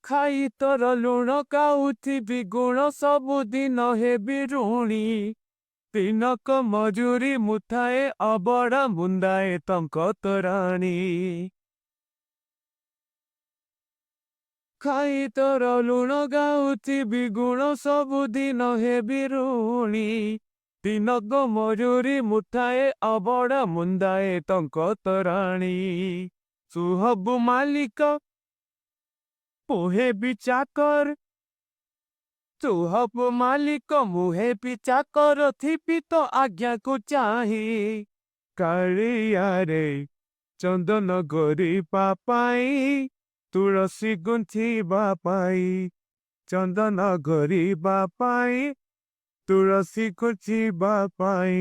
ଖାଇ ତୋର ଲୁଣ କାଉଥିବି ଗୁଣ ସବୁଦିନ ହେବି ଋଣୀ ତିନକ ମଜୁରୀ ମୁଠାଏ ଅବଡ଼ା ମୁନ୍ଦାଏ ଟଙ୍କ ତୋରାଣୀ ଖାଇ ତୋର ଲୁଣ ଗାଉଥିବି ଗୁଣ ସବୁଦିନ ହେବି ଋଣୀ ତିନକ ମଜୁରୀ ମୁଠାଏ ଅବଡ଼ା ମୁନ୍ଦାଏ ଟଙ୍କ ତୋରାଣୀ ତୁ ହବୁ ମାଲିକ ମୁଁ ହେବି ଚାକର ତୁ ହବୁ ମାଲିକ ମୁଁ ହେବି ଚାକର ଥିବି ତ ଆଜ୍ଞାକୁ ଚାହିଁ କାଳିଆରେ ଚନ୍ଦନ ଗରିବା ପାଇଁ ତୁଳସୀ ଗୁନ୍ଥିବା ପାଇଁ ଚନ୍ଦନ ଗରିବା ପାଇଁ ତୁଳସୀ ଗୁନ୍ଥିବା ପାଇଁ